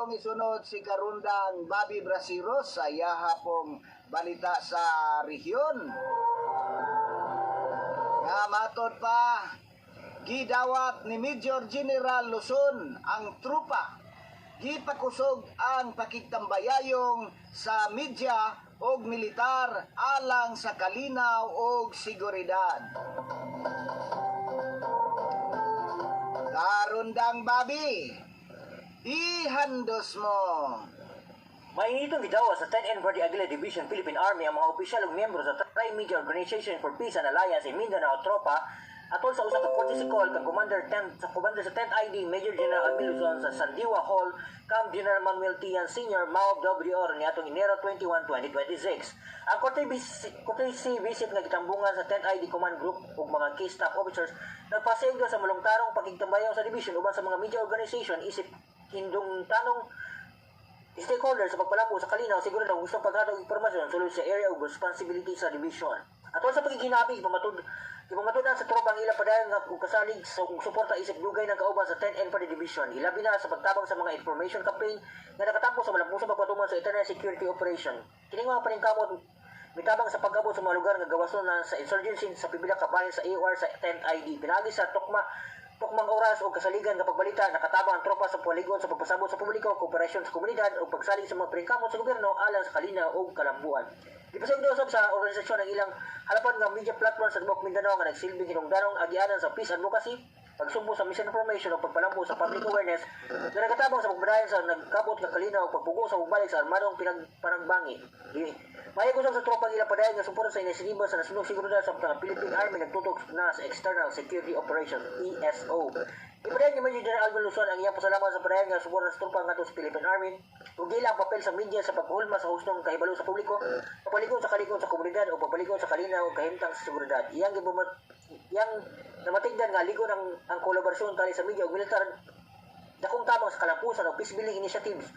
atong isunod si Karundang Bobby Brasiros sa yahapong balita sa rehiyon. Nga matod pa, gidawat ni Major General Luzon ang trupa. Gipakusog ang pakigtambayayong sa media og militar alang sa kalinaw og seguridad. Karundang Bobby, ihandos mo. Mainitong gidawa sa 10th Brigade Aguila Division Philippine Army ang mga opisyal ug miyembro sa Tri-Media Organization for Peace and Alliance in Mindanao Tropa atol sa usa ka courtesy call kang Commander sa 10th ID Major General Amil Luzon sa Sandiwa Hall, Camp General Manuel Tian Sr. Mao WR niadtong Enero 21, 2026. Ang courtesy visit nga gitambungan sa 10th ID Command Group ug mga key staff officers nagpasaylo sa malungtarong pagigtambayaw sa division uban sa mga media organization isip hindong tanong stakeholders sa pagpalambo sa kalinaw siguro na gusto paghatag impormasyon sulod sa area of responsibility sa division. Atol sa pagiginabi, ipamatunan sa tropang ila padayon nga kasalig sa suporta isip dugay ng kauban sa 10th NPD Division. Ilabi na sa pagtabang sa mga information campaign nga nakatampo sa malampusang pagpatuman sa Internal Security Operation. Kining mga paningkamot mitabang sa pag-abot sa mga lugar nga gawason na sa insurgency sa pipila kabayan sa AOR sa 10th ID. Pinagi sa tukmang oras o kasaligan kapag balita nakatabang ang tropa sa poligon sa pagpasabot sa publiko, kooperasyon sa komunidad o pagsalig sa mga paningkamot sa gobyerno alang sa kalinaw o kalambuan. Ipasag usab sa organisasyon ng ilang halapan nga media platform sa Dubok Mindanao nga nagsilbing hinungdanong agianan sa peace advocacy, pagsumbo sa misinformation o pagpalambo sa public awareness na nagatabang sa pagmadayon sa nagkabot nga kalinaw o pagpugo sa pagbalik sa armadong panagbangi. Mayag usab sa tropang ilang padayon nga suporta sa inisiniba sa nasunong seguridad sa Philippine Army nagtutok na sa External Security Operation ESO. Ipadayon ni Major General Alvin Luzon ang iyang pasalamat sa padayon nga suporta sa tropang nga sa Philippine Army ug gila ang papel sa media sa pagpulma sa hustong kahibalo sa publiko, papalikon sa kalikon sa komunidad o papalikon sa kalinaw o kahimtang sa seguridad. Iyang namatigdan nga ligon ang kolaborasyon tali sa media ug militar dakong tabang sa kalampusan o peace building initiatives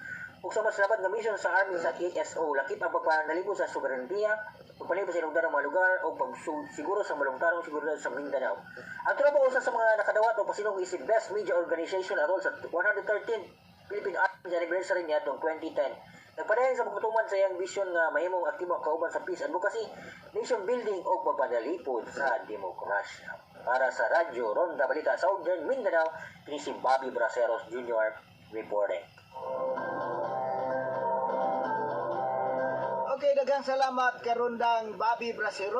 ug sa mas laban nga mission sa Army sa ESO lakip ang pagpanalibot sa soberenya, pagpalibot sa ilungdarong mga lugar o pagsiguro sa malungtarong seguridad sa Mindanao. Ang tropa usa sa mga nakadawat o pasinong isip best media organization atol sa 113th Philippine Army anniversary niya atong 2010. Nagpadayon sa pagtutuman sa iyang vision nga mahimong aktibo kauban sa peace advocacy, nation building o pagpadalipod sa demokrasya. Para sa Radyo Ronda Balita Southern Mindanao, ini si Bobby Brasiros Jr. reporting. Okay, daghang salamat Karundang Bobby Brasiros.